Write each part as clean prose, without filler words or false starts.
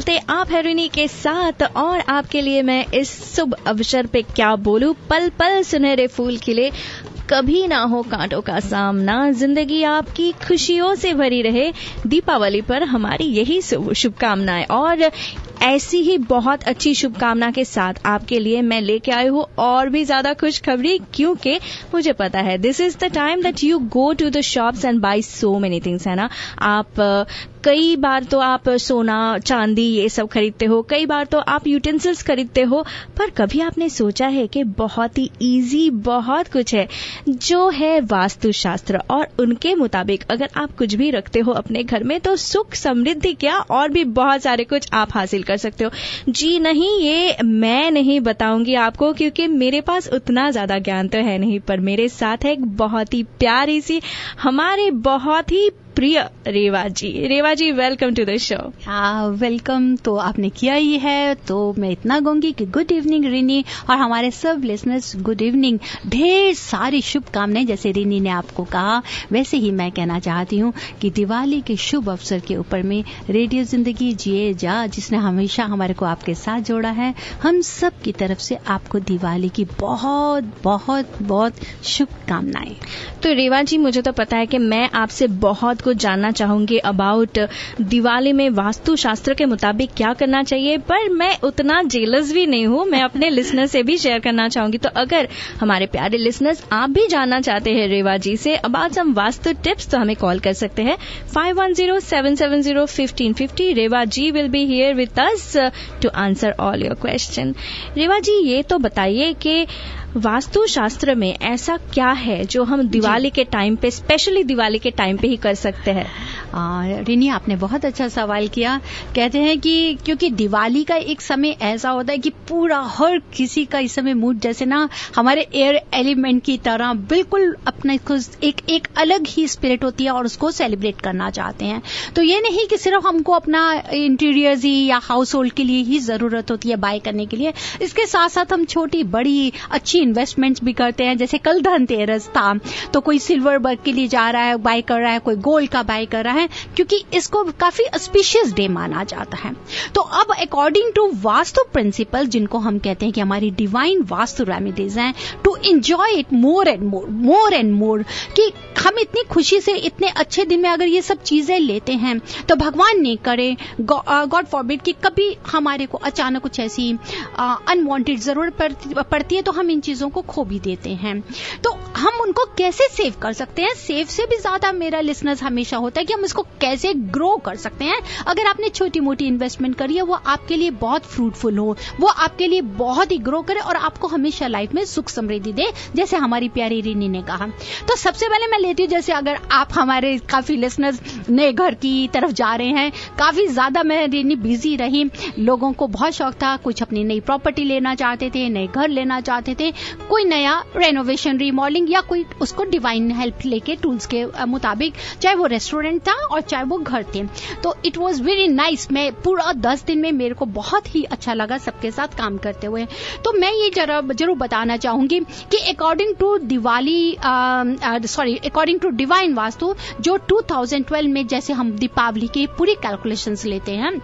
नमस्ते, आप है रिनी के साथ और आपके लिए मैं इस शुभ अवसर पे क्या बोलूं। पल पल सुनहरे फूल खिले, कभी ना हो कांटों का सामना, जिंदगी आपकी खुशियों से भरी रहे, दीपावली पर हमारी यही शुभकामनाएं। और ऐसी ही बहुत अच्छी शुभकामना के साथ आपके लिए मैं लेके आई हूँ और भी ज्यादा खुशखबरी, क्योंकि मुझे पता है this is the time that you go to the shops and buy so many things, है ना। आप कई बार तो आप सोना चांदी ये सब खरीदते हो, कई बार तो आप यूटेंसिल्स खरीदते हो, पर कभी आपने सोचा है कि बहुत ही इजी बहुत कुछ है जो है वास्तुशास्त्र, और उनके मुताबिक अगर आप कुछ भी रखते हो अपने घर में तो सुख समृद्धि क्या और भी बहुत सारे कुछ आप हासिल कर सकते हो। जी नहीं, ये मैं नहीं बताऊंगी आपको क्योंकि मेरे पास उतना ज्यादा ज्ञान तो है नहीं, पर मेरे साथ है एक बहुत ही प्यारी सी हमारे बहुत ही प्रिय Reva ji. Reva ji, welcome to the show. Welcome तो आपने किया ही है, तो मैं इतना कहूंगी कि गुड इवनिंग रिनी और हमारे सब लिसनर्स, गुड इवनिंग। ढेर सारी शुभकामनाएं, जैसे रिनी ने आपको कहा वैसे ही मैं कहना चाहती हूँ कि दिवाली के शुभ अवसर के ऊपर में रेडियो जिंदगी जिए जा, जिसने हमेशा हमारे को आपके साथ जोड़ा है, हम सब की तरफ से आपको दिवाली की बहुत बहुत बहुत शुभकामनाएं। तो रेवा जी, मुझे तो पता है कि मैं आपसे बहुत कुछ जानना चाहूंगी अबाउट दिवाली में वास्तु शास्त्र के मुताबिक क्या करना चाहिए, पर मैं उतना जेलस भी नहीं हूं, मैं अपने लिसनर से भी शेयर करना चाहूंगी। तो अगर हमारे प्यारे लिसनर्स आप भी जानना चाहते हैं रेवा जी say about some vastu tips, तो हमें कॉल कर सकते हैं 5107701550। Reva ji will be here with us to answer all your question. Reva ji, ये तो बताइए कि वास्तु शास्त्र में ऐसा क्या है जो हम दिवाली के टाइम पे, स्पेशली दिवाली के टाइम पे ही कर सकते हैं? रिनी, आपने बहुत अच्छा सवाल किया। कहते हैं कि क्योंकि दिवाली का एक समय ऐसा होता है कि पूरा हर किसी का इस समय मूड जैसे ना हमारे एयर एलिमेंट की तरह बिल्कुल अपना एक अलग ही स्पिरिट होती है और उसको सेलिब्रेट करना चाहते हैं। तो ये नहीं कि सिर्फ हमको अपना इंटीरियर्स ही या हाउस होल्ड के लिए ही जरूरत होती है बाय करने के लिए, इसके साथ साथ हम छोटी बड़ी अच्छी इन्वेस्टमेंट्स भी करते हैं। जैसे कल धनतेरस था तो कोई सिल्वर वर्क के लिए जा रहा है, बाय कर रहा है, कोई गोल्ड का बाय कर रहा है, क्योंकि इसको काफी ऑस्पिशियस डे माना जाता है। तो अब अकॉर्डिंग टू वास्तु प्रिंसिपल, जिनको हम कहते हैं कि हमारी डिवाइन वास्तु रेमेडीज हैं, to enjoy it more and more, कि हम इतनी खुशी से इतने अच्छे दिन में अगर ये सब चीजें लेते हैं तो भगवान नहीं करे, गॉड फॉरबिड, कि कभी हमारे को अचानक कुछ ऐसी अनवांटेड जरूरत पड़ती है तो हम इन चीजों को खो भी देते हैं। तो हम उनको कैसे सेव कर सकते हैं? सेव से भी ज्यादा मेरा लिसनर्स हमेशा होता है कि हम इसको कैसे ग्रो कर सकते हैं। अगर आपने छोटी मोटी इन्वेस्टमेंट करी है, वो आपके लिए बहुत फ्रूटफुल हो, वो आपके लिए बहुत ही ग्रो करे और आपको हमेशा लाइफ में सुख समृद्धि दे, जैसे हमारी प्यारी रिनी ने कहा। तो सबसे पहले मैं लेती हूँ, जैसे अगर आप हमारे काफी लिसनर्स नए घर की तरफ जा रहे हैं, काफी ज्यादा मैं रिनी बिजी रही, लोगों को बहुत शौक था, कुछ अपनी नई प्रॉपर्टी लेना चाहते थे, नए घर लेना चाहते थे, कोई नया रेनोवेशन रीमॉडलिंग या कोई उसको डिवाइन हेल्प लेके टूल्स के मुताबिक, चाहे वो रेस्टोरेंट था और चाहे वो घर थे। तो इट वाज वेरी नाइस। मैं पूरा 10 दिन में मेरे को बहुत ही अच्छा लगा सबके साथ काम करते हुए। तो मैं ये जरूर बताना चाहूंगी कि अकॉर्डिंग टू डिवाइन वास्तु, जो 2012 में जैसे हम दीपावली की पूरी कैलकुलेशंस लेते हैं,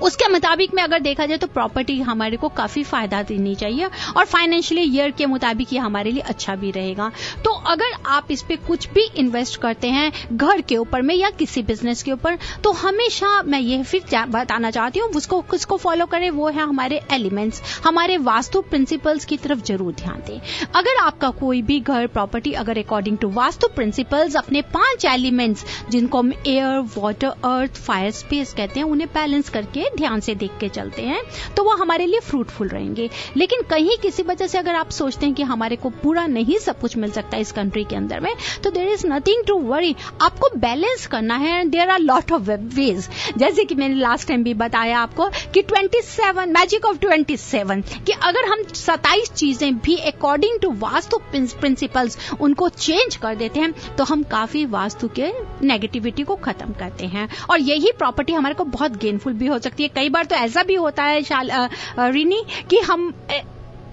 उसके मुताबिक में अगर देखा जाए तो प्रॉपर्टी हमारे को काफी फायदा देनी चाहिए और फाइनेंशियली ईयर के मुताबिक ये हमारे लिए अच्छा भी रहेगा। तो अगर आप इस पे कुछ भी इन्वेस्ट करते हैं घर के ऊपर में या किसी बिजनेस के ऊपर, तो हमेशा मैं ये फिर बताना चाहती हूँ, उसको किसको फॉलो करें, वो है हमारे एलिमेंट्स, हमारे वास्तु प्रिंसिपल्स की तरफ जरूर ध्यान दें। अगर आपका कोई भी घर प्रॉपर्टी अगर अकॉर्डिंग टू वास्तु प्रिंसिपल्स अपने 5 एलिमेंट्स, जिनको हम एयर, वाटर, अर्थ, फायर, स्पेस कहते हैं, उन्हें बैलेंस करके ध्यान से देख के चलते हैं, तो वो हमारे लिए फ्रूटफुल रहेंगे। लेकिन कहीं किसी वजह से अगर आप सोचते हैं कि हमारे को पूरा नहीं सब कुछ मिल सकता इस कंट्री के अंदर में, तो there is nothing to worry, आपको बैलेंस करना है। There are lot of ways, जैसे कि मैंने लास्ट टाइम भी बताया आपको कि 27 मैजिक ऑफ 27, कि अगर हम 27 चीजें भी अकॉर्डिंग टू वास्तु प्रिंसिपल्स उनको चेंज कर देते हैं, तो हम काफी वास्तु के नेगेटिविटी को खत्म करते हैं और यही प्रॉपर्टी हमारे को बहुत गेनफुल भी हो सकती है। कई बार तो ऐसा भी होता है रिनी कि हम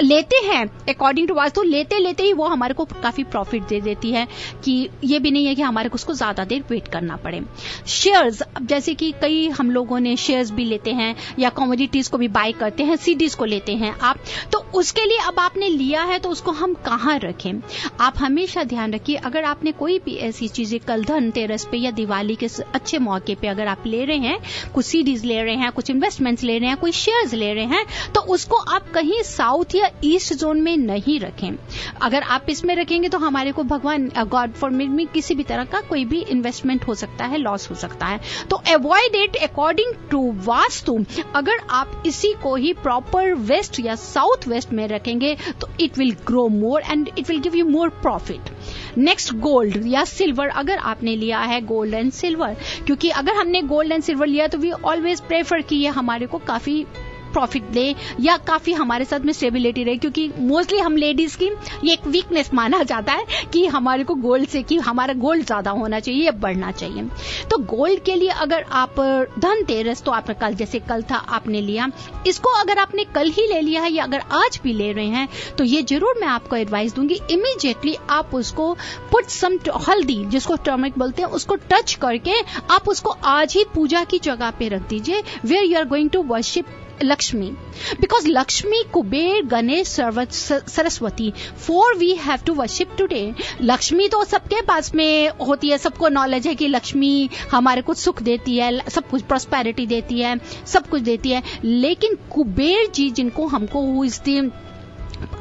लेते हैं अकॉर्डिंग टू वास्तु, लेते ही वो हमारे को काफी प्रॉफिट दे देती है कि ये भी नहीं है कि हमारे को उसको ज्यादा देर वेट करना पड़े। शेयर्स, जैसे कि कई हम लोगों ने शेयर्स भी लेते हैं या कमोडिटीज को भी बाय करते हैं, सीडीज को लेते हैं आप, तो उसके लिए अब आपने लिया है तो उसको हम कहाँ रखें। आप हमेशा ध्यान रखिए, अगर आपने कोई भी ऐसी चीजें कल धनतेरस पे या दिवाली के अच्छे मौके पे अगर आप ले रहे हैं, कुछ सीडीज ले रहे हैं, कुछ इन्वेस्टमेंट्स ले रहे हैं, कोई शेयर्स ले रहे हैं, तो उसको आप कहीं साउथ या ईस्ट जोन में नहीं रखें। अगर आप इसमें रखेंगे तो हमारे को भगवान गॉड फॉरबिड में किसी भी तरह का कोई भी इन्वेस्टमेंट हो सकता है, लॉस हो सकता है, तो avoid it according to Vastu. अगर आप इसी को ही प्रॉपर वेस्ट या साउथ वेस्ट में रखेंगे तो it will grow more and it will give you more profit. Next, gold या सिल्वर, अगर आपने लिया है गोल्ड एंड सिल्वर, क्योंकि अगर हमने गोल्ड एंड सिल्वर लिया तो वी ऑलवेज प्रेफर कि ये हमारे को काफी प्रॉफिट दे या काफी हमारे साथ में स्टेबिलिटी रहे, क्योंकि मोस्टली हम लेडीज की ये एक वीकनेस माना जाता है कि हमारे को गोल्ड से कि हमारा गोल्ड ज्यादा होना चाहिए या बढ़ना चाहिए। तो गोल्ड के लिए अगर आप धनतेरस, तो आपने कल, जैसे कल था आपने लिया, इसको अगर आपने कल ही ले लिया है या अगर आज भी ले रहे हैं तो ये जरूर मैं आपको एडवाइस दूंगी, इमीडिएटली आप उसको पुट सम हल्दी, जिसको टर्मरिक बोलते हैं, उसको टच करके आप उसको आज ही पूजा की जगह पे रख दीजिए, where you are going to worship Lakshmi, because Lakshmi, Kuber, Ganesh, Saraswati, 4 we have to worship today. Lakshmi तो सबके पास में होती है, सबको नॉलेज है कि लक्ष्मी हमारे को सुख देती है, सब कुछ प्रॉस्पेरिटी देती है, सब कुछ देती है, लेकिन कुबेर जी, जिनको हमको who is the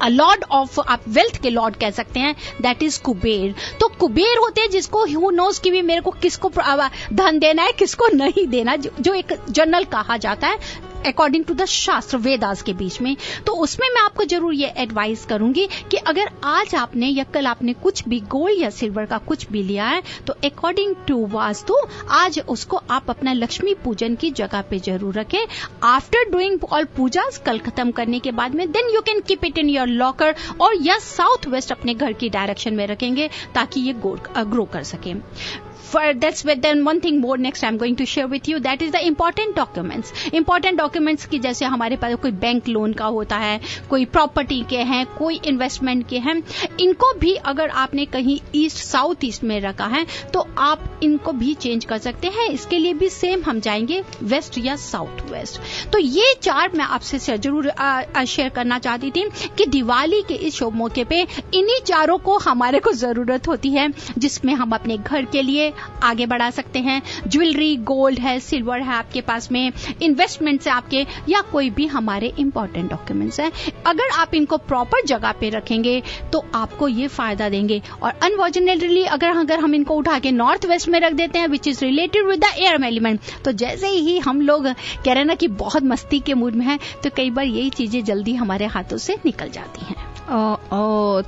Lord of, आप वेल्थ के लॉर्ड कह सकते हैं, दैट इज कुबेर। तो कुबेर होते हैं जिसको हु नोज कि भी मेरे को किसको धन देना है, किसको नहीं देना, जो एक जनरल कहा जाता है अकॉर्डिंग टू द शास्त्र वेदास के बीच में। तो उसमें मैं आपको जरूर ये एडवाइस करूंगी कि अगर आज आपने या कल आपने कुछ भी गोल्ड या सिल्वर का कुछ भी लिया है तो अकॉर्डिंग टू वास्तु आज उसको आप अपना लक्ष्मी पूजन की जगह पे जरूर रखें। आफ्टर डूइंग ऑल पूजा, कल खत्म करने के बाद में then you can keep it in your locker और या साउथ वेस्ट अपने घर की डायरेक्शन में रखेंगे ताकि ये ग्रो कर सके। That's then one thing more next I'm going to share with you, that is the important documents. Important documents की जैसे हमारे पास कोई बैंक लोन का होता है, कोई प्रॉपर्टी के हैं, कोई इन्वेस्टमेंट के हैं, इनको भी अगर आपने कहीं ईस्ट साउथ ईस्ट में रखा है तो आप इनको भी चेंज कर सकते हैं। इसके लिए भी सेम हम जाएंगे वेस्ट या साउथ वेस्ट। तो ये 4 मैं आपसे जरूर शेयर करना चाहती थी कि दिवाली के इस शुभ मौके पे इन्हीं 4 को हमारे को जरूरत होती है, जिसमें हम अपने घर के लिए आगे बढ़ा सकते हैं। ज्वेलरी, गोल्ड है, सिल्वर है आपके पास में, इन्वेस्टमेंट्स है आपके, या कोई भी हमारे इंपॉर्टेंट डॉक्यूमेंट्स हैं, अगर आप इनको प्रॉपर जगह पे रखेंगे तो आपको ये फायदा देंगे। और अनफॉर्चुनेटली अगर हम इनको उठा के नॉर्थ वेस्ट में रख देते हैं which is related with the air element, तो जैसे ही हम लोग कह रहे हैं ना कि बहुत मस्ती के मूड में है, तो कई बार यही चीजें जल्दी हमारे हाथों से निकल जाती हैं।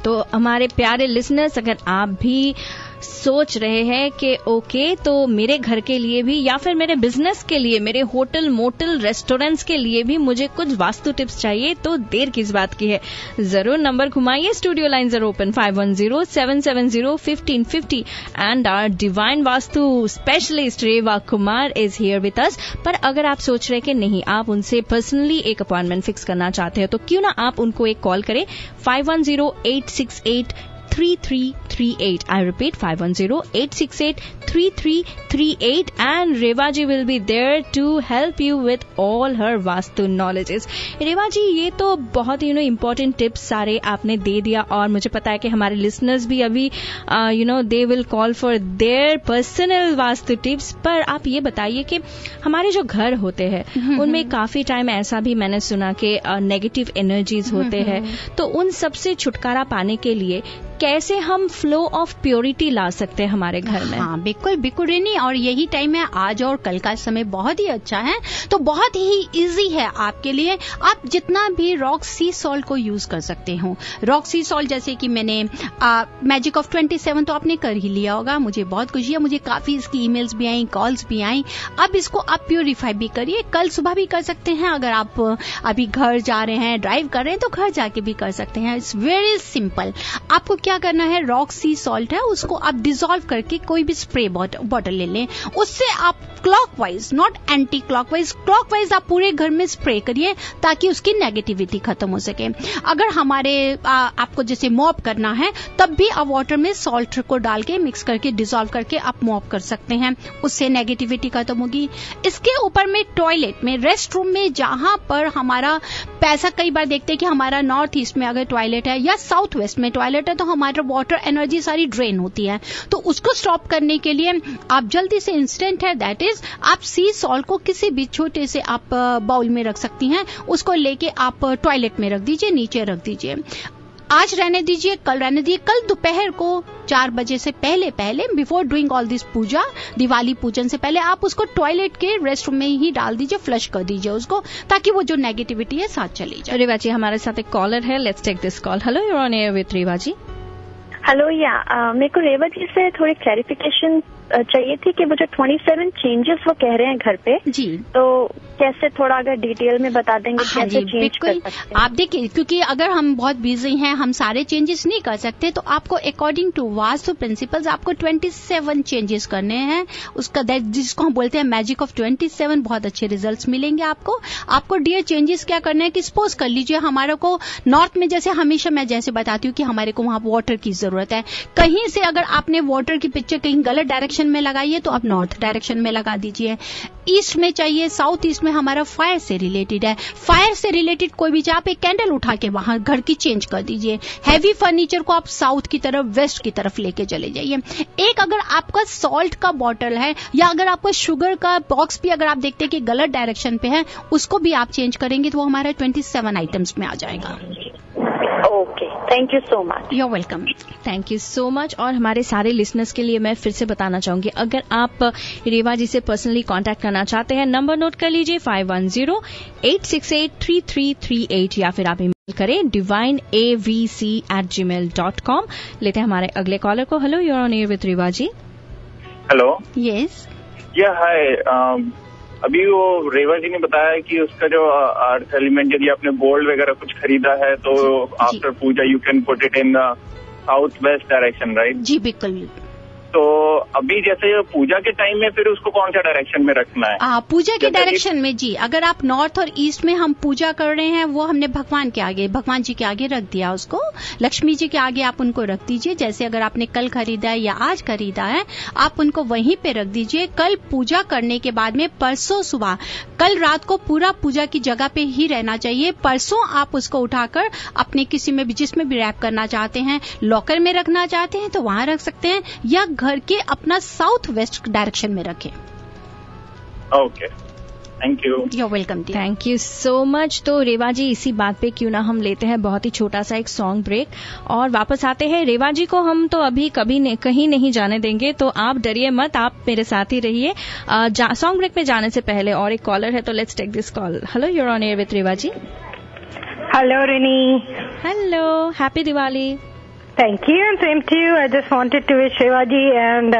तो हमारे प्यारे लिसनर्स, अगर आप भी सोच रहे हैं कि ओके तो मेरे घर के लिए भी या फिर मेरे बिजनेस के लिए, मेरे होटल, मोटल, रेस्टोरेंट्स के लिए भी मुझे कुछ वास्तु टिप्स चाहिए, तो देर किस बात की है, जरूर नंबर घुमाइए। Studio lines are open 510-770-1550 and our divine vastu specialist Reva Kumar is here with us. पर अगर आप सोच रहे कि नहीं, आप उनसे पर्सनली एक अपॉइंटमेंट फिक्स करना चाहते हो, तो क्यों ना आप उनको एक कॉल करें 510-868-3338. I repeat 510-868-3338 and Reva ji will be there to help you with all her vastu knowledges. रेवा जी, ये तो बहुत इम्पोर्टेंट टिप्स सारे आपने दे दिया और मुझे पता है कि हमारे लिसनर्स भी अभी they will call for their personal vastu tips. पर आप ये बताइए कि हमारे जो घर होते हैं उनमें काफी टाइम ऐसा भी मैंने सुना कि नेगेटिव एनर्जीज होते हैं, तो उन सबसे छुटकारा पाने के लिए कैसे हम फ्लो ऑफ प्योरिटी ला सकते हैं हमारे घर में? हाँ, बिल्कुल बिल्कुल रेनी, और यही टाइम है, आज और कल का समय बहुत ही अच्छा है, तो बहुत ही इजी है आपके लिए। आप जितना भी रॉक सी सॉल्ट को यूज कर सकते हो। रॉक सी सॉल्ट जैसे कि मैंने मैजिक ऑफ 27 तो आपने कर ही लिया होगा, मुझे बहुत खुशी है, मुझे काफी इसकी ईमेल्स भी आई, कॉल्स भी आई। अब इसको आप प्योरीफाई भी करिए, कल सुबह भी कर सकते हैं, अगर आप अभी घर जा रहे हैं, ड्राइव कर रहे हैं तो घर जाके भी कर सकते हैं। It's very simple. आपको क्या करना है, रॉक सी सॉल्ट है उसको आप डिसॉल्व करके कोई भी स्प्रे बॉटल ले लें, उससे आप क्लॉकवाइज नॉट एंटी क्लॉकवाइज आप पूरे घर में स्प्रे करिए ताकि उसकी नेगेटिविटी खत्म हो सके। अगर हमारे आपको जैसे मॉप करना है तब भी आप वाटर में सॉल्ट को डाल के मिक्स करके डिसॉल्व करके आप मॉप कर सकते हैं, उससे नेगेटिविटी खत्म होगी। इसके ऊपर में टॉयलेट में, रेस्ट रूम में, जहां पर हमारा पैसा, कई बार देखते हैं कि हमारा नॉर्थ ईस्ट में अगर टॉयलेट है या साउथ वेस्ट में टॉयलेट है तो हमारा वाटर एनर्जी सारी ड्रेन होती है, तो उसको स्टॉप करने के लिए आप जल्दी से इंस्टेंट है दैट इज आप सी सॉल्ट को किसी भी छोटे से आप बाउल में रख सकती हैं, उसको लेके आप टॉयलेट में रख दीजिए, नीचे रख दीजिए। आज रहने दीजिए, कल रहने दीजिए, कल दोपहर को 4 बजे से पहले बिफोर डूइंग ऑल दिस पूजा, दिवाली पूजन से पहले आप उसको टॉयलेट के रेस्ट रूम में ही डाल दीजिए, फ्लश कर दीजिए उसको, ताकि वो जो नेगेटिविटी है साथ चली जाए। रेवा जी, हमारे साथ एक कॉलर है, let's take this call. Hello, you are on air with Reva ji. Hello, या मेरे को रेवा जी से थोड़ी क्लैरिफिकेशन चाहिए थी कि वो जो 27 चेंजेस वो कह रहे हैं घर पे जी, तो कैसे थोड़ा अगर डिटेल में बता देंगे कैसे चेंज कर सकते हैं? आप देखिए, क्योंकि अगर हम बहुत बिजी हैं, हम सारे चेंजेस नहीं कर सकते, तो आपको अकॉर्डिंग टू वास्तु प्रिंसिपल्स आपको 27 चेंजेस करने हैं। उसका जिसको हम बोलते हैं मैजिक ऑफ 27, बहुत अच्छे रिजल्ट्स मिलेंगे आपको डियर चेंजेस क्या करना है कि सपोज कर लीजिए हमारे को नॉर्थ में, जैसे हमेशा मैं जैसे बताती हूँ कि हमारे को वहां वाटर की जरूरत है, कहीं से अगर आपने वाटर की पिक्चर कहीं गलत डायरेक्शन में लगाई है तो आप नॉर्थ डायरेक्शन में लगा दीजिए। ईस्ट में चाहिए, साउथ ईस्ट में हमारा फायर से रिलेटेड है, फायर से रिलेटेड कोई भी आप एक कैंडल उठा के वहां घर की चेंज कर दीजिए। हैवी फर्नीचर को आप साउथ की तरफ, वेस्ट की तरफ लेके चले जाइए। एक अगर आपका सॉल्ट का बॉटल है या अगर आपका शुगर का बॉक्स भी अगर आप देखते हैं कि गलत डायरेक्शन पे है, उसको भी आप चेंज करेंगे तो वो हमारा 27 आइटम्स में आ जाएगा। Okay, thank you so much. You are welcome. Thank you so much. और हमारे सारे लिसनर्स के लिए मैं फिर से बताना चाहूंगी, अगर आप रेवा जी से पर्सनली कांटेक्ट करना चाहते हैं, नंबर नोट कर लीजिए 5108683338, या फिर आप ईमेल करें divineavc@gmail.com। लेते हैं हमारे अगले कॉलर को। Hello, you are on air with Reva ji. Hello, yes, yeah hi. अभी वो रेवा जी ने बताया कि उसका जो अर्थ एलिमेंट, यदि आपने गोल्ड वगैरह कुछ खरीदा है तो after puja you can put it in south west direction, right? जी बिल्कुल। तो अभी जैसे पूजा के टाइम में फिर उसको कौन सा डायरेक्शन में रखना है? पूजा के डायरेक्शन में जी, अगर आप नॉर्थ और ईस्ट में हम पूजा कर रहे हैं, वो हमने भगवान के आगे, भगवान जी के आगे रख दिया उसको, लक्ष्मी जी के आगे आप उनको रख दीजिए। जैसे अगर आपने कल खरीदा है या आज खरीदा है, आप उनको वहीं पे रख दीजिए। कल पूजा करने के बाद में परसों सुबह, कल रात को पूरा पूजा की जगह पे ही रहना चाहिए। परसों आप उसको उठाकर अपने किसी में भी, जिसमें भी रैप करना चाहते हैं, लॉकर में रखना चाहते हैं तो वहां रख सकते हैं, या घर के अपना साउथ वेस्ट डायरेक्शन में रखें। Okay, thank you. You welcome. Thank you so much. तो रेवा जी, इसी बात पे क्यों ना हम लेते हैं बहुत ही छोटा सा एक सॉन्ग ब्रेक और वापस आते हैं। रेवा जी को हम तो अभी कभी कहीं नहीं जाने देंगे, तो आप डरिए मत, आप मेरे साथ ही रहिए। सॉन्ग ब्रेक में जाने से पहले और एक कॉलर है, तो let's take this call. Hello, you are on air with Reva ji. Hello Rini. Hello, happy Diwali. Thank you, and same to you. I just wanted to wish Reva ji, and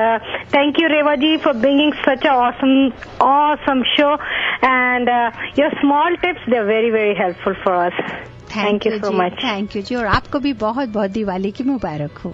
thank you Reva ji for bringing such a awesome show, and your small tips, they're very very helpful for us. Thank you so much. Thank you जी, और आपको भी बहुत बहुत दिवाली की मुबारक हो।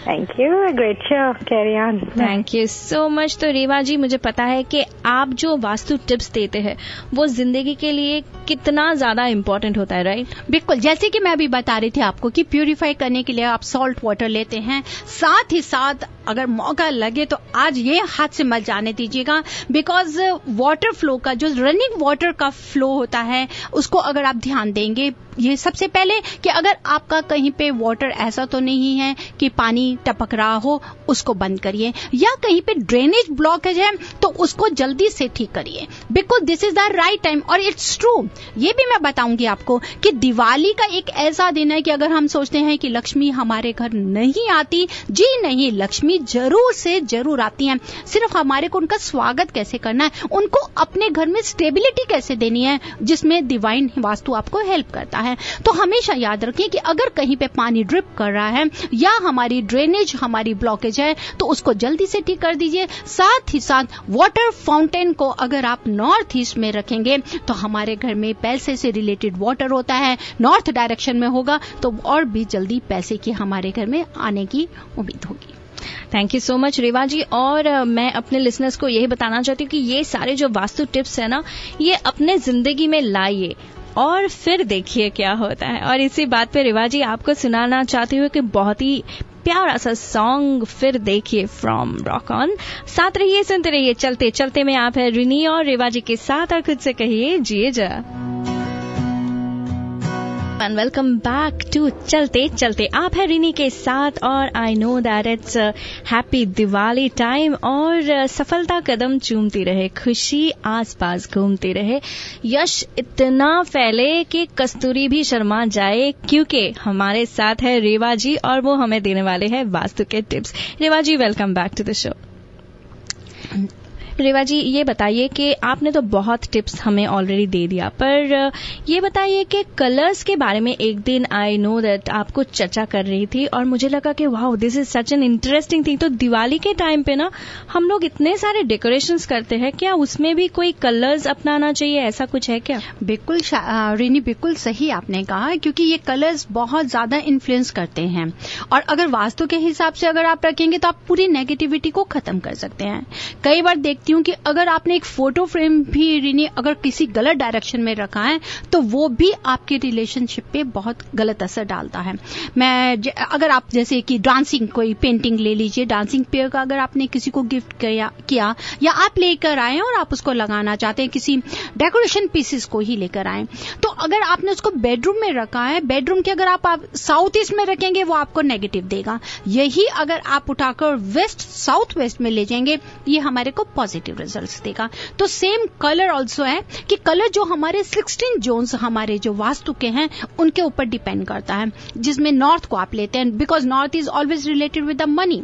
Thank you, a great show. Carry on. Thank you so much. तो रेवा जी, मुझे पता है कि आप जो वास्तु टिप्स देते हैं वो जिंदगी के लिए कितना ज्यादा इम्पोर्टेंट होता है, राइट? बिल्कुल, जैसे कि मैं अभी बता रही थी आपको कि प्यूरिफाई करने के लिए आप सॉल्ट वाटर लेते हैं, साथ ही साथ अगर मौका लगे तो आज ये हाथ से मत जाने दीजिएगा, बिकॉज वाटर फ्लो का जो रनिंग वाटर का फ्लो होता है उसको अगर आप ध्यान देंगे, ये सबसे पहले कि अगर आपका कहीं पे वाटर ऐसा तो नहीं है कि पानी टपक रहा हो, उसको बंद करिए, या कहीं पे ड्रेनेज ब्लॉकेज है तो उसको जल्दी से ठीक करिए, because this is the right time. और इट्स ट्रू, ये भी मैं बताऊंगी आपको कि दिवाली का एक ऐसा दिन है कि अगर हम सोचते हैं कि लक्ष्मी हमारे घर नहीं आती, जी नहीं, लक्ष्मी लक्ष्मी जरूर से जरूर आती हैं। सिर्फ हमारे को उनका स्वागत कैसे करना है, उनको अपने घर में स्टेबिलिटी कैसे देनी है, जिसमें डिवाइन वास्तु आपको हेल्प करता है। तो हमेशा याद रखें कि अगर कहीं पे पानी ड्रिप कर रहा है या हमारी ड्रेनेज हमारी ब्लॉकेज है तो उसको जल्दी से ठीक कर दीजिए। साथ ही साथ वाटर फाउंटेन को अगर आप नॉर्थ ईस्ट में रखेंगे तो हमारे घर में पैसे से रिलेटेड वाटर होता है, नॉर्थ डायरेक्शन में होगा तो और भी जल्दी पैसे की हमारे घर में आने की उम्मीद होगी। थैंक यू सो मच रेवा जी। और मैं अपने लिसनर्स को यही बताना चाहती हूँ कि ये सारे जो वास्तु टिप्स है ना, ये अपने जिंदगी में लाइए और फिर देखिए क्या होता है। और इसी बात पे रेवा जी आपको सुनाना चाहती हूँ कि बहुत ही प्यारा सा सॉन्ग फिर देखिए फ्रॉम रॉक ऑन। साथ रहिए, सुनते रहिए चलते चलते में। आप है रिनी और रेवा जी के साथ और खुद से कहिए जिए जा। एंड वेलकम बैक टू चलते चलते। आप है रिनी के साथ और I know that it's happy Diwali time और सफलता कदम चूमती रहे, खुशी आसपास घूमती रहे, यश इतना फैले कि कस्तूरी भी शर्मा जाए, क्योंकि हमारे साथ है रेवा जी और वो हमें देने वाले हैं वास्तु के tips. Reva ji welcome back to the show. Reva ji ये बताइए कि आपने तो बहुत टिप्स हमें ऑलरेडी दे दिया, पर ये बताइए कि कलर्स के बारे में एक दिन आई नो दैट आप कुछ चर्चा कर रही थी और मुझे लगा कि wow this is such an interesting thing. तो दिवाली के टाइम पे ना हम लोग इतने सारे डेकोरेशंस करते हैं, क्या उसमें भी कोई कलर्स अपनाना चाहिए, ऐसा कुछ है क्या? बिल्कुल रिनी, बिल्कुल सही आपने कहा, क्योंकि ये कलर्स बहुत ज्यादा इन्फ्लुएंस करते हैं और अगर वास्तु के हिसाब से अगर आप रखेंगे तो आप पूरी नेगेटिविटी को खत्म कर सकते हैं। कई बार देखती हूँ कि अगर आपने एक फोटो फ्रेम भी रिनी अगर किसी गलत डायरेक्शन में रखा है तो वो भी आपके रिलेशनशिप पे बहुत गलत असर डालता है। अगर आप जैसे कि डांसिंग कोई पेंटिंग ले लीजिए, डांसिंग पेयर का अगर आपने किसी को गिफ्ट किया या आप लेकर आए और आप उसको लगाना चाहते हैं, किसी डेकोरेशन पीसेस को ही लेकर आए, तो अगर आपने उसको बेडरूम में रखा है, बेडरूम के अगर आप साउथ ईस्ट में रखेंगे वो आपको नेगेटिव देगा। यही अगर आप उठाकर वेस्ट साउथ वेस्ट में ले जाएंगे ये हमारे को पॉजिटिव रिजल्ट्स देगा। तो सेम कलर ऑल्सो है कि कलर जो हमारे 16 जोन्स हमारे जो वास्तु के हैं उनके ऊपर डिपेंड करता है, जिसमें नॉर्थ को आप लेते हैं because north is always related with the money,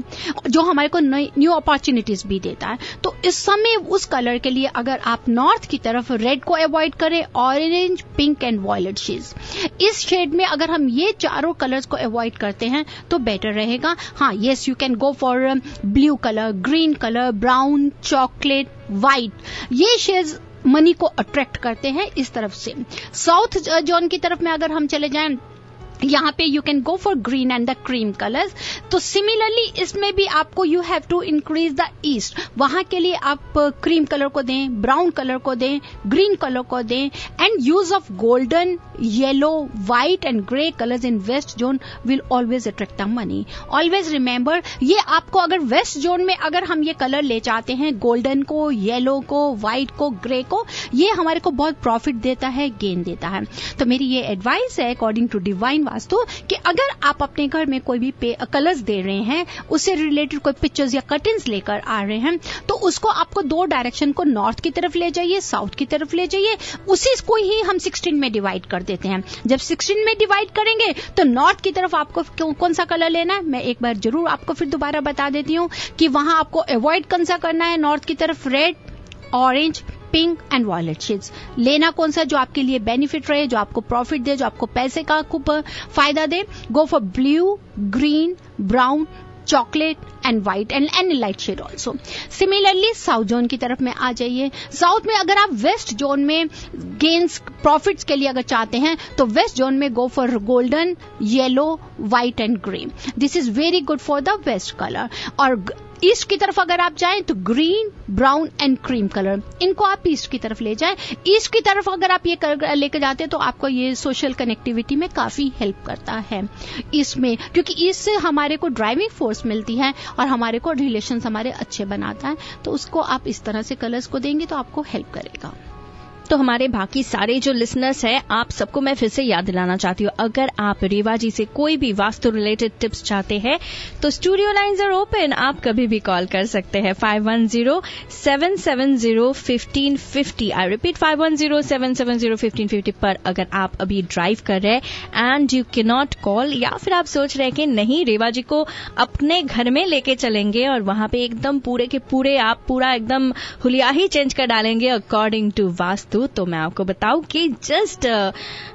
जो हमारे को न्यू अपॉर्चुनिटीज भी देता है। तो इस समय उस कलर के लिए अगर आप नॉर्थ की तरफ रेड को अवॉइड करें, orange, pink and violet shades, इस शेड में अगर हम ये चारों कलर्स को अवॉइड करते हैं तो बेटर रहेगा। हाँ, yes, you can go for blue colour, green colour, brown, chocolate, white, ये शेड्स मनी को अट्रैक्ट करते हैं इस तरफ से। साउथ जोन की तरफ में अगर हम चले जाएं, यहाँ पे you can go for green and the cream colours. तो सिमिलरली इसमें भी आपको you have to increase the east, वहां के लिए आप क्रीम कलर को दें, ब्राउन कलर को दें, ग्रीन कलर को दें and use of golden, yellow, white and grey colours in west zone will always attract the money. Always remember, ये आपको अगर वेस्ट जोन में अगर हम ये कलर ले जाते हैं, गोल्डन को, येलो को, व्हाइट को, ग्रे को, ये हमारे को बहुत प्रॉफिट देता है, गेन देता है। तो मेरी ये एडवाइस है अकॉर्डिंग टू डिवाइन वास्तु कि अगर आप अपने घर में कोई भी कलर्स दे रहे हैं, उससे रिलेटेड कोई पिक्चर्स या कर्टन्स लेकर आ रहे हैं, तो उसको आपको दो डायरेक्शन को नॉर्थ की तरफ ले जाइए, साउथ की तरफ ले जाइए, उसी को ही हम 16 में डिवाइड कर देते हैं। जब 16 में डिवाइड करेंगे तो नॉर्थ की तरफ आपको कौन सा कलर लेना है, मैं एक बार जरूर आपको फिर दोबारा बता देती हूँ कि वहां आपको अवॉइड कौन सा करना है। नॉर्थ की तरफ red, orange, pink and violet shades लेना, कौन सा जो आपके लिए बेनिफिट रहे, जो आपको प्रॉफिट दे, जो आपको पैसे का खूब फायदा दे। Go for blue, green, brown, chocolate and white and any light shade also. Similarly south zone की तरफ में आ जाइए। साउथ में अगर आप वेस्ट जोन में गेन्स प्रॉफिट्स के लिए अगर चाहते हैं तो वेस्ट जोन में go for golden, yellow, white and grey, this is very good for the west colour. और ईस्ट की तरफ अगर आप जाएं तो green, brown and cream colour, इनको आप ईस्ट की तरफ ले जाएं। ईस्ट की तरफ अगर आप ये लेकर जाते हैं तो आपको ये सोशल कनेक्टिविटी में काफी हेल्प करता है इसमें, क्योंकि ईस्ट से हमारे को ड्राइविंग फोर्स मिलती है और हमारे को रिलेशंस हमारे अच्छे बनाता है। तो उसको आप इस तरह से कलर्स को देंगे तो आपको हेल्प करेगा। तो हमारे बाकी सारे जो लिसनर्स हैं, आप सबको मैं फिर से याद दिलाना चाहती हूँ, अगर आप रेवा जी से कोई भी वास्तु रिलेटेड टिप्स चाहते हैं तो स्टूडियो लाइन्स आर ओपन, आप कभी भी कॉल कर सकते हैं 510-770-1550। आई रिपीट 510-770-1550 पर अगर आप अभी ड्राइव कर रहे हैं and you can not call, या फिर आप सोच रहे हैं कि नहीं रेवा जी को अपने घर में लेके चलेंगे और वहां पे एकदम पूरे के पूरे आप पूरा एकदम हुलिया ही चेंज कर डालेंगे अकॉर्डिंग टू वास्तु, तो मैं आपको बताऊं कि just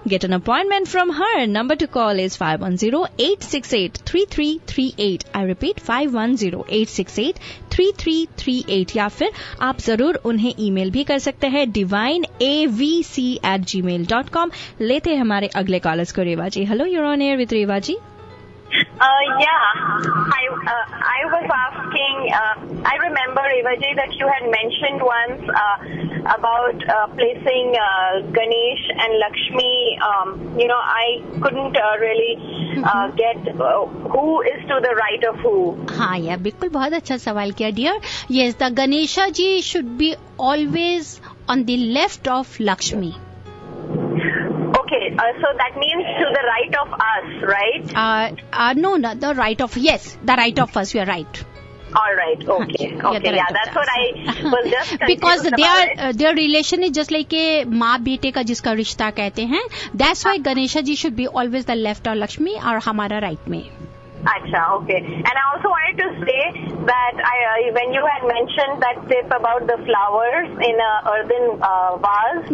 get an appointment from her. Number two call is 510-868-3338। I repeat 510-868-3338, या फिर आप जरूर उन्हें ईमेल भी कर सकते हैं divineavc@gmail.com। लेते हैं हमारे अगले कॉलर्स को। Reva ji, hello, you're on air with Reva ji. I was asking, I remember, Revaji, that you had mentioned once about placing Ganesh and Lakshmi. I couldn't really get who is to the right of who. हाँ यार, बिल्कुल बहुत अच्छा सवाल किया dear. Yes, the Ganesha ji should be always on the left of Lakshmi. Okay, so that means to the right of us, right? No, the right of, yes, the right of us, you are right. All right, okay, okay, yeah, that's what I was just confused because about their relation is just like a माँ बेटे का जिसका रिश्ता कहते हैं, that's why Ganesha ji should be always the left of Lakshmi और हमारा right में। Acha, okay. And I also wanted to say that when you had mentioned that tip about the flowers in a earthen vase,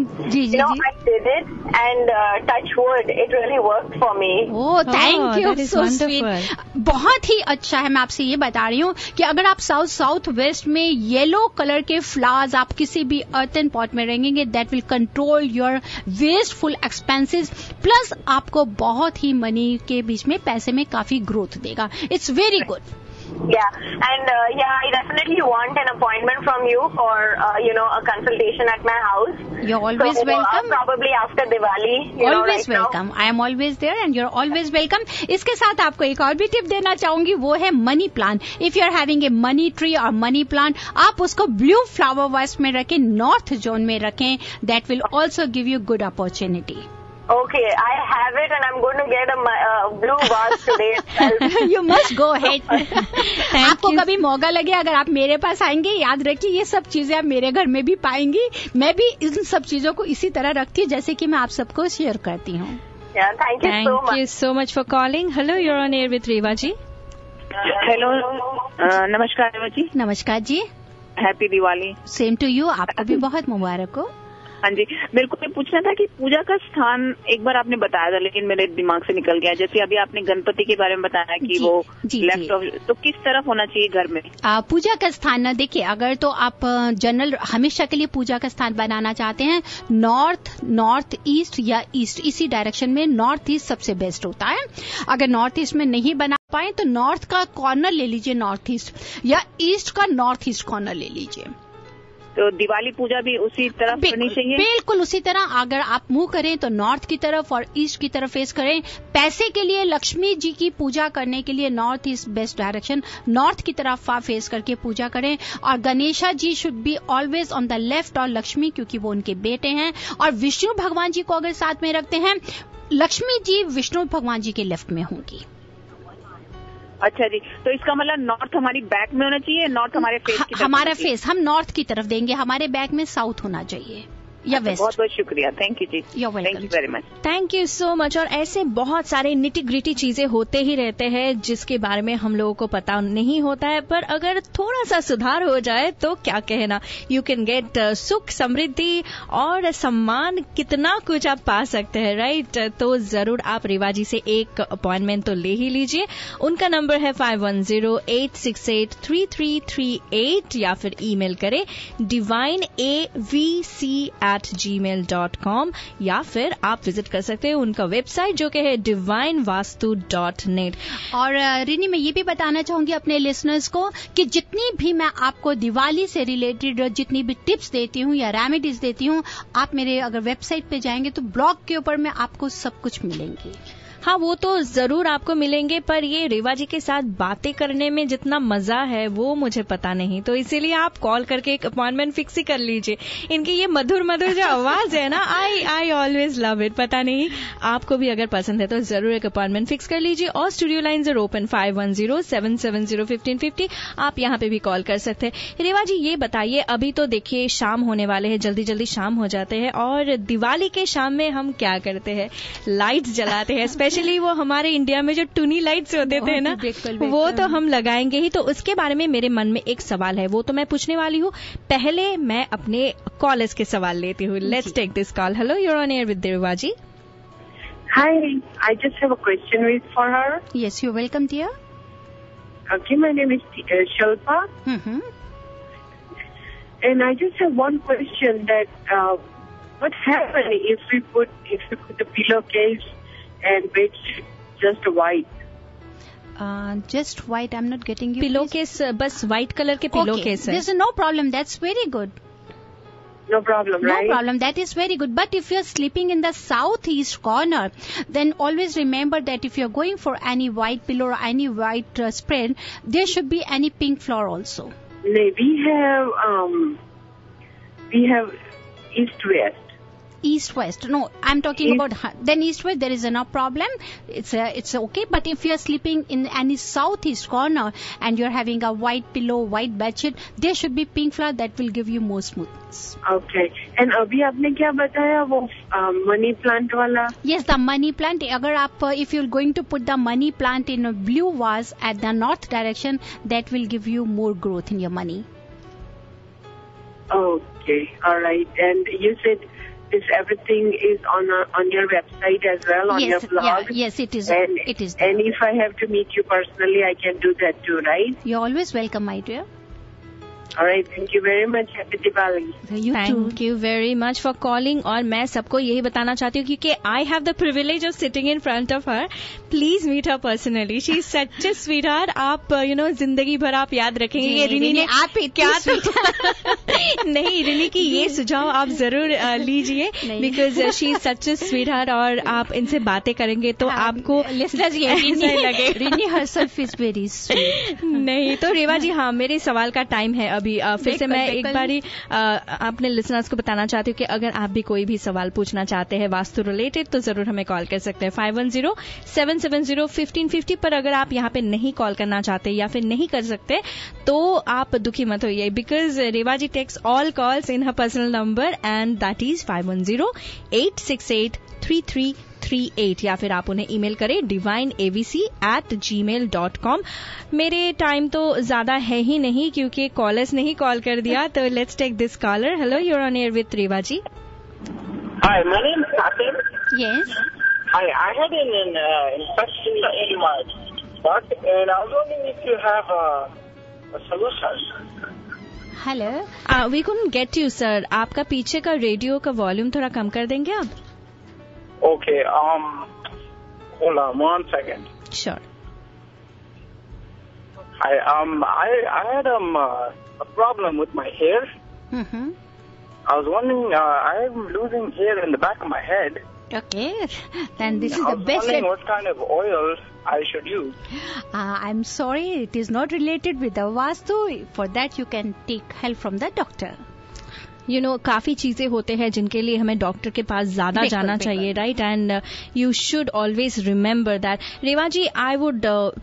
I did it and touch wood, it really worked for me. Oh, thank you, so sweet. बहुत ही अच्छा है। मैं आपसे ये बता रही हूँ कि अगर आप साउथ वेस्ट में येलो कलर के फ्लावर्स आप किसी भी अर्थन पॉट में रखेंगे, that will control your wasteful expenses, plus आपको बहुत ही मनी के बीच में पैसे में काफी ग्रोथ देगा। It's very good. Yeah, and I definitely want an appointment from you for a consultation at my house. You're always welcome. Probably after Diwali. Always welcome. I am always there and you're always welcome. इसके साथ आपको एक और भी tip देना चाहूंगी, वो है money plant. If you are having a money tree और मनी प्लांट, आप उसको ब्लू फ्लावर वास में रखें, नॉर्थ जोन में रखें, that will also give you good opportunity. Okay, I have it and I'm going to get a blue vase today itself. You must go ahead. आपको कभी मौका लगे अगर आप मेरे पास आएंगे, याद रखिए ये सब चीजें आप मेरे घर में भी पाएंगी। मैं भी इन सब चीजों को इसी तरह रखती हूँ जैसे कि मैं आप सबको शेयर करती हूँ। Yeah, thank you so much. Thank you so much for calling. Hello, you're on air with Rewa ji. Hello, नमस्कार रेवा जी। नमस्कार जी। Happy Diwali. Same to you, आपको भी बहुत मुबारक हो। हाँ जी, मेरे को ये पूछना था कि पूजा का स्थान एक बार आपने बताया था लेकिन मेरे दिमाग से निकल गया। जैसे अभी आपने गणपति के बारे में बताया कि वो लेफ्ट ऑफ, तो किस तरफ होना चाहिए घर में? पूजा का स्थान ना, देखिए अगर तो आप जनरल हमेशा के लिए पूजा का स्थान बनाना चाहते हैं, नॉर्थ ईस्ट या ईस्ट, इसी डायरेक्शन में नॉर्थ ईस्ट सबसे बेस्ट होता है। अगर नॉर्थ ईस्ट में नहीं बना पाए तो नॉर्थ का कॉर्नर ले लीजिए नॉर्थ ईस्ट, या ईस्ट का नॉर्थ ईस्ट कॉर्नर ले लीजिए। तो दिवाली पूजा भी उसी तरफ करनी चाहिए? बिल्कुल उसी तरह। अगर आप मुंह करें तो नॉर्थ की तरफ और ईस्ट की तरफ फेस करें। पैसे के लिए, लक्ष्मी जी की पूजा करने के लिए north east best direction, north की तरफ आप फेस करके पूजा करें। और Ganesha ji should be always on the left और लक्ष्मी, क्योंकि वो उनके बेटे हैं। और विष्णु भगवान जी को अगर साथ में रखते हैं, लक्ष्मी जी विष्णु भगवान जी के लेफ्ट में होंगी। अच्छा जी, तो इसका मतलब नॉर्थ हमारी बैक में होना चाहिए, नॉर्थ हमारे फेस की तरफ? हमारा फेस हम नॉर्थ की तरफ देंगे, हमारे बैक में साउथ होना चाहिए या वेस्ट। बहुत बहुत शुक्रिया, थैंक यू जी। Thank you very much. Thank you so much. और ऐसे बहुत सारे निटी ग्रिटी चीजें होते ही रहते हैं जिसके बारे में हम लोगों को पता नहीं होता है, पर अगर थोड़ा सा सुधार हो जाए तो क्या कहना, यू कैन गेट सुख, समृद्धि और सम्मान, कितना कुछ आप पा सकते हैं, राइट? तो जरूर आप रेवा जी से एक अपॉइंटमेंट तो ले ही लीजिए। उनका नंबर है 510-868-3338, या फिर ईमेल करें divineavc@gmail.com, या फिर आप विजिट कर सकते हैं उनका वेबसाइट जो कि है divinevastu.net। और रिनी, मैं ये भी बताना चाहूंगी अपने लिसनर्स को कि जितनी भी मैं आपको दिवाली से रिलेटेड जितनी भी टिप्स देती हूँ या रेमेडीज देती हूँ, आप मेरे अगर वेबसाइट पे जाएंगे तो ब्लॉग के ऊपर में आपको सब कुछ मिलेंगी। हाँ, वो तो जरूर आपको मिलेंगे, पर ये रेवा जी के साथ बातें करने में जितना मजा है वो मुझे पता नहीं, तो इसीलिए आप कॉल करके एक अपॉइंटमेंट फिक्स ही कर लीजिए। इनकी ये मधुर मधुर जो आवाज है ना, आई ऑलवेज लव इट। पता नहीं आपको भी अगर पसंद है तो जरूर एक अपॉइंटमेंट फिक्स कर लीजिए। और स्टूडियो लाइन्स आर ओपन 5107701550। आप यहाँ पे भी कॉल कर सकते हैं। रेवा जी ये बताइए, अभी तो देखिए शाम होने वाले हैं, जल्दी जल्दी शाम हो जाते हैं, और दिवाली के शाम में हम क्या करते हैं, लाइट्स जलाते हैं। स्पेशली वो हमारे इंडिया में जो टूनी लाइट्स होते थे ना, वो तो हम लगाएंगे ही। तो उसके बारे में मेरे मन में एक सवाल है, वो तो मैं पूछने वाली हूँ। पहले मैं अपने कॉलर्स के सवाल लेती हूँ। Let's take this call. Hello, you're on air with Reva ji. Hi, I just have a question for her. Yes, you're welcome, dear. Okay, my name is Shilpa. Mm-hmm. And I just have one question that what happens if we put the pillowcase and bedsheet just white? Just white. I'm not getting you. Pillowcase, बस white color के pillowcase है. There's no problem. That's very good. No problem, right? No problem. That is very good. But if you're sleeping in the southeast corner, then always remember that if you're going for any white pillow or any white spread, there should be any pink floor also. We have east-west. East-west. No, I'm talking about then east-west. There is no problem. It's okay. But if you're sleeping in any southeast corner and you're having a white pillow, white bedsheet, there should be pink flower that will give you more smoothness. Okay. And अभी आपने क्या बताया वो money plant वाला? Yes, the money plant. अगर आप if you're going to put the money plant in a blue vase at the north direction, that will give you more growth in your money. Okay. All right. And you said this everything is on your website as well, on your blog? Yeah, yes, it is. It is there. And if I have to meet you personally, I can do that too, right? You're always welcome, my dear. All right, thank you very much. Happy Diwali. Thank you very much for calling. और मैं सबको यही बताना चाहती हूँ क्योंकि I have the privilege of sitting in front of her. Please meet her personally. She is such a sweetheart. आप जिंदगी भर आप याद रखेंगे। रिनी ने आप क्या नहीं, रिनी की ये सुझाव आप जरूर लीजिए, because she is such A sweetheart. और आप इनसे बातें करेंगे तो आपको लगे Rini herself is very sweet. नहीं तो रेवा जी, हाँ, मेरे सवाल का टाइम है अभी। फिर से मैं एक बारी अपने लिसनर्स को बताना चाहती हूँ कि अगर आप भी कोई भी सवाल पूछना चाहते हैं वास्तु रिलेटेड तो जरूर हमें कॉल कर सकते हैं 5107701550 पर। अगर आप यहाँ पे नहीं कॉल करना चाहते या फिर नहीं कर सकते तो आप दुखी मत होइए, because Reva ji takes all calls in her personal number and that is 5108683338, या फिर आप उन्हें ईमेल करें divineabc@gmail.com। मेरे टाइम तो ज्यादा है ही नहीं क्योंकि कॉलर्स ने ही कॉल कर दिया, तो let's take this caller. Hello, you're on air with Reva ji. Hi, my name is Satin. Yes. Hi, I had an infection in my butt, and I was wondering if you have a solution. Hello. We couldn't get you, sir. आपका पीछे का radio का volume थोड़ा कम कर देंगे आप? Okay. Hold on 1 second. Sure. Hi. I had a problem with my hair. Mm-hmm. I was wondering. I'm losing hair in the back of my head. Okay. Then this is the best. I was wondering what kind of oil I should use. I'm sorry, it is not related with the Vastu. For that, you can take help from the doctor. काफी चीजें होते हैं जिनके लिए हमें doctor के पास ज्यादा जाना चाहिए, right? And you should always remember that. Reva ji, I would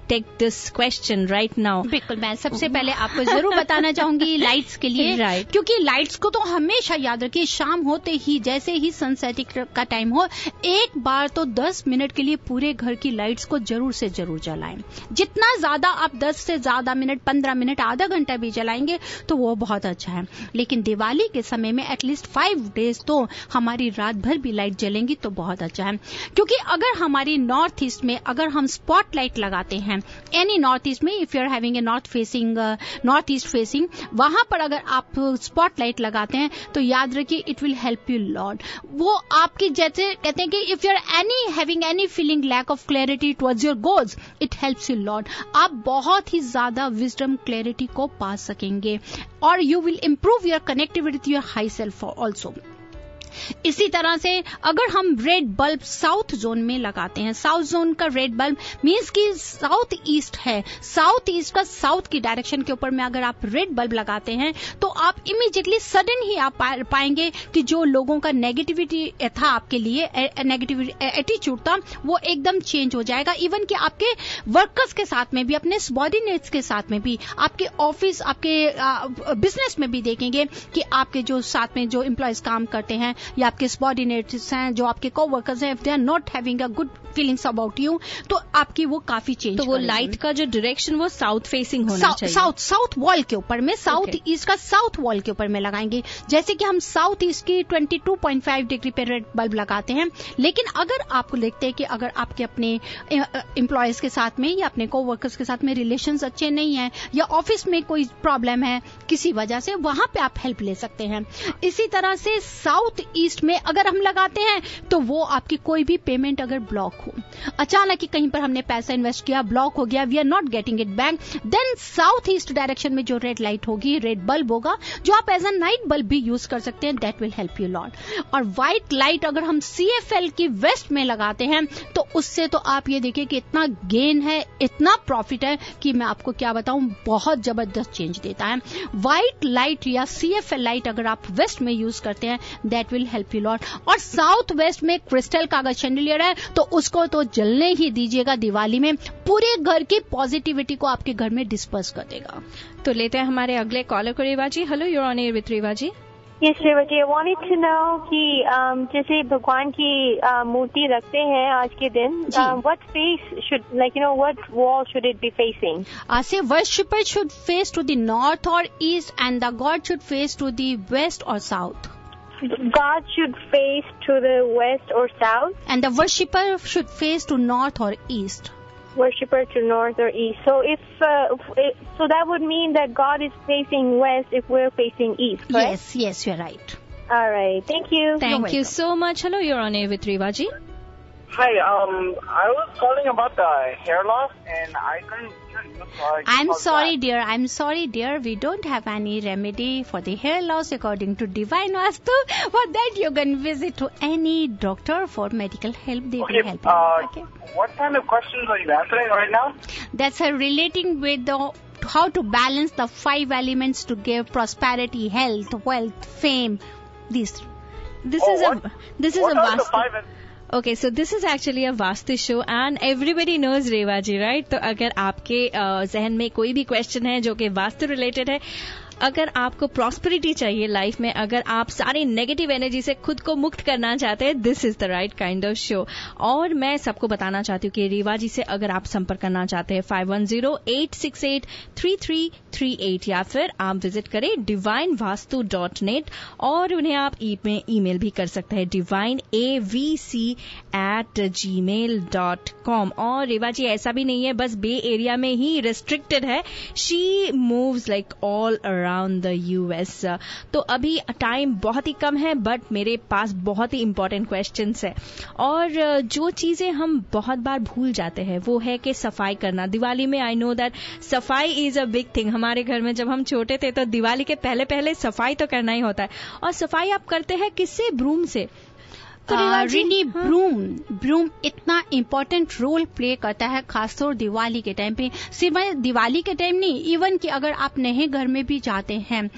take this question right now. बिल्कुल, मैं सबसे पहले आपको जरूर बताना चाहूंगी लाइट्स के लिए, राइट? क्योंकि लाइट्स को तो हमेशा याद रखिए, शाम होते ही जैसे ही सनसेटिंग का टाइम हो, एक बार तो 10 मिनट के लिए पूरे घर की लाइट्स को जरूर से जरूर जलाएं। जितना ज्यादा आप 10 से ज्यादा मिनट, 15 मिनट, आधा घंटा भी जलाएंगे तो वो बहुत अच्छा है। लेकिन दिवाली के समय में एटलीस्ट 5 डेज तो हमारी रात भर भी लाइट जलेंगी तो बहुत अच्छा है। क्योंकि अगर हमारी नॉर्थ ईस्ट में अगर हम स्पॉट लाइट लगाते हैं, एनी नॉर्थ ईस्ट में, if you are having a north east facing, वहां पर अगर आप स्पॉट लाइट लगाते हैं तो याद रखिए it will help you lot. वो आपकी जैसे कहते हैं कि if you are having any feeling lack of clarity towards your goals, it helps you lot. आप बहुत ही ज्यादा विजडम क्लैरिटी को पा सकेंगे और you will improve your connectivity with your high self also. इसी तरह से अगर हम रेड बल्ब साउथ जोन में लगाते हैं, साउथ जोन का रेड बल्ब मीन्स कि साउथ ईस्ट है, साउथ ईस्ट का साउथ की डायरेक्शन के ऊपर में अगर आप रेड बल्ब लगाते हैं तो आप इमीडिएटली सडन ही आप पाएंगे कि जो लोगों का नेगेटिविटी था आपके लिए, नेगेटिव एटीट्यूड था, वो एकदम चेंज हो जाएगा। इवन कि आपके वर्कर्स के साथ में भी, अपने सबॉर्डिनेट्स के साथ में भी, आपके ऑफिस, आपके बिजनेस में भी देखेंगे कि आपके जो साथ में जो एम्प्लॉयज काम करते हैं या आपके सबॉर्डिनेट्स हैं, जो आपके कोवर्कर्स हैं, if they are not having a good feelings about you, तो आपकी वो काफी चेंज। तो वो लाइट का जो डायरेक्शन वो साउथ फेसिंग होना चाहिए, साउथ वॉल के ऊपर में, साउथ ईस्ट का साउथ वॉल के ऊपर में लगाएंगे। जैसे कि हम साउथ ईस्ट की 22.5 डिग्री पे रेड बल्ब लगाते हैं, लेकिन अगर आपको देखते हैं कि अगर आपके अपने एम्प्लॉयज के साथ में या अपने कोवर्कर्स के साथ में रिलेशंस अच्छे नहीं है या ऑफिस में कोई प्रॉब्लम है किसी वजह से, वहां पे आप हेल्प ले सकते हैं। इसी तरह से साउथ ईस्ट में अगर हम लगाते हैं तो वो आपकी कोई भी पेमेंट अगर ब्लॉक हो, अचानक ही कहीं पर हमने पैसा इन्वेस्ट किया, ब्लॉक हो गया, we are not getting it back, then south east direction में जो रेड लाइट होगी, रेड बल्ब होगा, जो आप एज अ नाइट बल्ब भी यूज कर सकते हैं, that will help you lot. और व्हाइट लाइट अगर हम CFL की वेस्ट में लगाते हैं तो उससे तो आप ये देखिए कि इतना गेन है, इतना प्रॉफिट है कि मैं आपको क्या बताऊं, बहुत जबरदस्त चेंज देता है। व्हाइट लाइट या CFL लाइट अगर आप वेस्ट में यूज करते हैं, that will help you lot. और साउथ वेस्ट में क्रिस्टल का अगर शैंडिलियर है तो उसको तो जलने ही दीजिएगा दिवाली में, पूरे घर की पॉजिटिविटी को आपके घर में डिस्पर्स कर देगा। तो लेते हैं हमारे अगले कॉलर को, Reva ji. Hello, you are on air with Reva ji. Yes, Reva ji, I wanted to know कि जैसे भगवान की मूर्ति रखते हैं आज के दिन, what face should, like, you know, what wall should it be facing? Say worshipper should face to the north or east and the God should face to the west or south. God should face to the west or south? And the worshipper should face to north or east. Worshipper to north or east. So so that would mean that God is facing west if we're facing east, right? Yes, you're right. All right. Thank you. Thank you so much. Hello, you're on air with Reva ji. Hi, I was calling about the hair loss and I couldn't hear you. So I'm sorry, dear. We don't have any remedy for the hair loss according to Divine Vastu. For that, you can visit to any doctor for medical help. They will help you. Okay. What kind of questions are you answering right now? That's relating with how to balance the 5 elements to give prosperity, health, wealth, fame. This is a Vastu. Okay, so this is actually a Vastu show and everybody knows Reva ji, right? तो अगर आपके जहन में कोई भी question है जो कि वास्तु रिलेटेड है, अगर आपको प्रॉस्पेरिटी चाहिए लाइफ में, अगर आप सारी नेगेटिव एनर्जी से खुद को मुक्त करना चाहते हैं, this is the right kind of show. और मैं सबको बताना चाहती हूँ कि रीवा जी से अगर आप संपर्क करना चाहते हैं 5108683338 या फिर आप विजिट करें divinevastu.net और उन्हें आप ईमेल भी कर सकते हैं divineavc@gmail.com। और रीवा जी ऐसा भी नहीं है बस बे एरिया में ही रिस्ट्रिक्टेड है, she moves like all around the US। तो अभी टाइम बहुत ही कम है बट मेरे पास बहुत ही इंपॉर्टेंट क्वेश्चंस है। और जो चीजें हम बहुत बार भूल जाते हैं वो है कि सफाई करना। दिवाली में आई नो दैट सफाई इज अ बिग थिंग। हमारे घर में जब हम छोटे थे तो दिवाली के पहले पहले सफाई तो करना ही होता है। और सफाई आप करते हैं किससे? ब्रूम से। रिनी ब्रूम इतना इम्पोर्टेंट रोल प्ले करता है खासतौर दिवाली के टाइम पे। सिर्फ दिवाली के टाइम नहीं, इवन कि अगर आप नए घर में भी जाते हैं,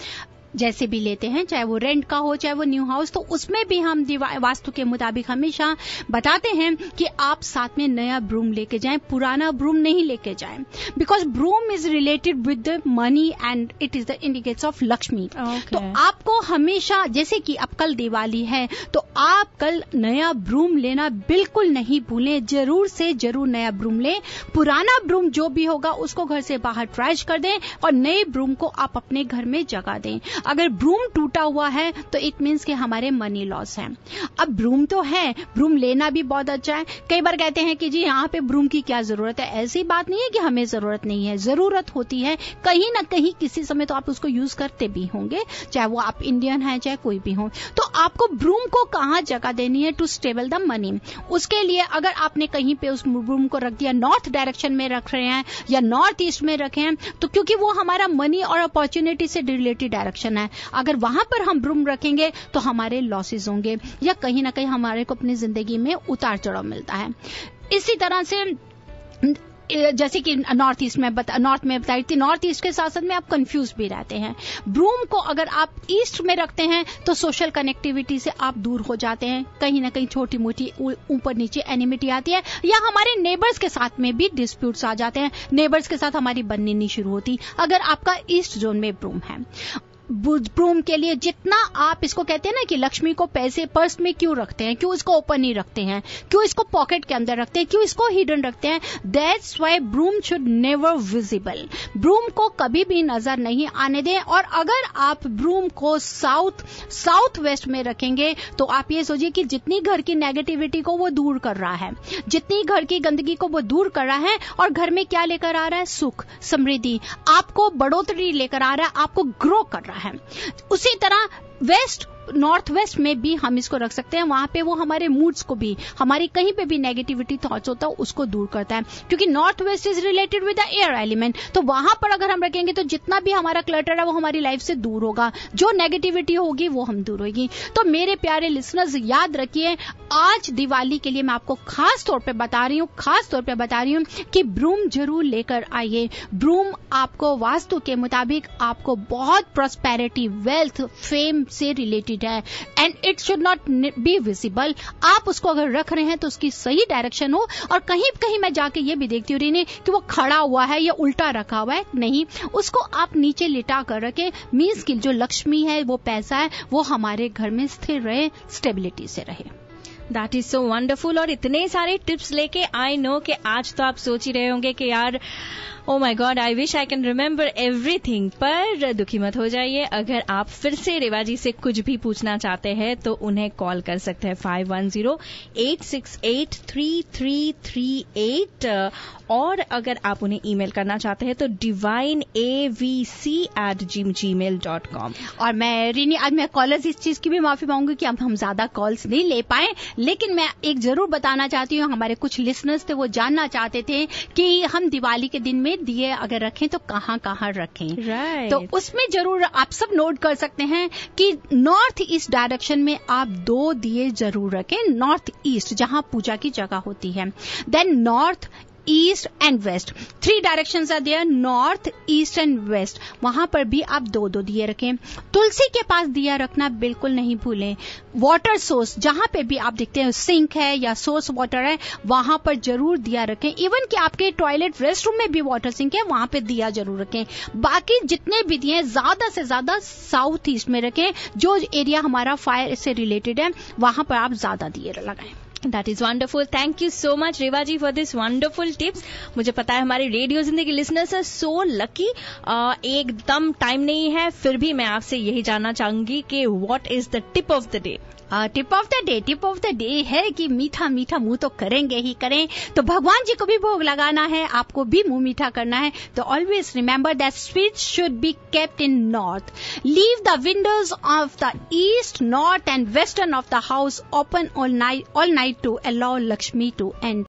जैसे भी लेते हैं, चाहे वो रेंट का हो चाहे वो न्यू हाउस, तो उसमें भी हम वास्तु के मुताबिक हमेशा बताते हैं कि आप साथ में नया ब्रूम लेके जाएं, पुराना ब्रूम नहीं लेके जाएं, because broom is related with the money and it is the indicates of Lakshmi. तो आपको हमेशा, जैसे कि अब कल दिवाली है तो आप कल नया ब्रूम लेना बिल्कुल नहीं भूलें, जरूर से जरूर नया ब्रूम लें। पुराना ब्रूम जो भी होगा उसको घर से बाहर ट्रैश कर दें और नए ब्रूम को आप अपने घर में जगा दें। अगर ब्रूम टूटा हुआ है तो इट मीन्स कि हमारे मनी लॉस है। अब ब्रूम तो है, ब्रूम लेना भी बहुत अच्छा है। कई बार कहते हैं कि जी यहाँ पे ब्रूम की क्या जरूरत है। ऐसी बात नहीं है कि हमें जरूरत नहीं है, जरूरत होती है कहीं ना कहीं, किसी समय तो आप उसको यूज करते भी होंगे, चाहे वो आप इंडियन है चाहे कोई भी हो। तो आपको ब्रूम को कहाँ जगह देनी है टू स्टेबल द मनी। उसके लिए अगर आपने कहीं पे उस ब्रूम को रख दिया, नॉर्थ डायरेक्शन में रख रहे हैं या नॉर्थ ईस्ट में रखे हैं, तो क्योंकि वो हमारा मनी और अपॉर्चुनिटी से रिलेटेड डायरेक्शन करना है। अगर वहां पर हम ब्रूम रखेंगे तो हमारे लॉसेस होंगे या कहीं ना कहीं हमारे को अपनी जिंदगी में उतार चढ़ाव मिलता है। इसी तरह से जैसे कि नॉर्थ में बताई थी, नॉर्थ ईस्ट के साथ साथ में आप कंफ्यूज भी रहते हैं। ब्रूम को अगर आप ईस्ट में रखते हैं तो सोशल कनेक्टिविटी से आप दूर हो जाते हैं, कहीं ना कहीं छोटी मोटी ऊपर नीचे एनिमिटी आती है या हमारे नेबर्स के साथ में भी डिस्प्यूट्स आ जाते हैं, नेबर्स के साथ हमारी बननी नहीं शुरू होती अगर आपका ईस्ट जोन में ब्रूम है। ब्रूम के लिए जितना आप इसको कहते हैं ना कि लक्ष्मी को पैसे पर्स में क्यों रखते हैं, क्यों इसको ओपन नहीं रखते हैं, क्यों इसको पॉकेट के अंदर रखते हैं, क्यों इसको हिडन रखते हैं, that's why broom should never visible. Broom को कभी भी नजर नहीं आने दें। और अगर आप ब्रूम को साउथ वेस्ट में रखेंगे तो आप ये सोचिए कि जितनी घर की नेगेटिविटी को वो दूर कर रहा है, जितनी घर की गंदगी को वो दूर कर रहा है, और घर में क्या लेकर आ रहा है, सुख समृद्धि, आपको बढ़ोतरी लेकर आ रहा है, आपको ग्रो कर रहा है। उसी तरह नॉर्थ वेस्ट में भी हम इसको रख सकते हैं, वहां पे वो हमारे मूड्स को भी, हमारी कहीं पे भी नेगेटिविटी थॉट्स होता है उसको दूर करता है, क्योंकि north west is related with the air element. तो वहां पर अगर हम रखेंगे तो जितना भी हमारा क्लटर है वो हमारी लाइफ से दूर होगा, जो नेगेटिविटी होगी वो हम दूर होगी। तो मेरे प्यारे लिसनर्स याद रखिए, आज दिवाली के लिए मैं आपको खास तौर पे बता रही हूँ कि ब्रूम जरूर लेकर आइए। ब्रूम आपको वास्तु के मुताबिक आपको बहुत प्रॉस्पेरिटी, वेल्थ, फेम से रिलेटेड है, and it should not be visible. आप उसको अगर रख रहे हैं तो उसकी सही डायरेक्शन हो, और कहीं कहीं मैं जाके ये भी देखती हूँ रीने कि वो खड़ा हुआ है या उल्टा रखा हुआ है, नहीं, उसको आप नीचे लिटा कर रखें। मीन्स कि जो लक्ष्मी है, वो पैसा है, वो हमारे घर में स्थिर रहे, स्टेबिलिटी से रहे। That is so wonderful. और इतने सारे टिप्स लेके आई नो कि आज तो आप सोच ही रहे होंगे कि यार oh my God, I wish I can remember everything. पर दुखी मत हो जाइए, अगर आप फिर से रेवा जी से कुछ भी पूछना चाहते हैं तो उन्हें कॉल कर सकते हैं 510-868-3338, और अगर आप उन्हें ईमेल करना चाहते हैं तो divineavc@gmail.com। और मैं रीनी, आज मैं कॉलर्स इस चीज की भी माफी मांगूंगी कि अब हम ज्यादा कॉल्स नहीं ले पाए, लेकिन मैं एक जरूर बताना चाहती हूँ, हमारे कुछ लिसनर्स थे वो जानना चाहते थे कि हम दिवाली के दिन में दिए अगर रखें तो कहाँ कहाँ रखें। right. तो उसमें जरूर आप सब नोट कर सकते हैं कि नॉर्थ ईस्ट डायरेक्शन में आप 2 दिए जरूर रखें, नॉर्थ ईस्ट जहां पूजा की जगह होती है। Then north, east and west, 3 directions are there, north, east and west, वहां पर भी आप 2-2 दिए रखें। तुलसी के पास दिया रखना बिल्कुल नहीं भूलें। वाटर सोर्स, जहां पे भी आप देखते हैं सिंक है या सोर्स वाटर है, वहां पर जरूर दिया रखें। इवन कि आपके टॉयलेट, रेस्टरूम में भी वाटर सिंक है, वहां पे दिया जरूर रखें। बाकी जितने भी दिए ज्यादा से ज्यादा साउथ ईस्ट में रखें, जो एरिया हमारा फायर से रिलेटेड है, वहां पर आप ज्यादा दिए लगाएं। That is wonderful. Thank you so much, Rewa ji, for this wonderful tips. मुझे पता है हमारे रेडियो जिंदगी लिसनर्स are so lucky. एकदम टाइम नहीं है, फिर भी मैं आपसे यही जानना चाहूंगी कि what is the tip of the day? Tip of the day है कि मीठा मीठा मुंह तो करेंगे ही करें, तो भगवान जी को भी भोग लगाना है, आपको भी मुंह मीठा करना है। तो always remember that sweets should be kept in north. Leave the windows of the east, north and western of the house open all night to allow Lakshmi to enter.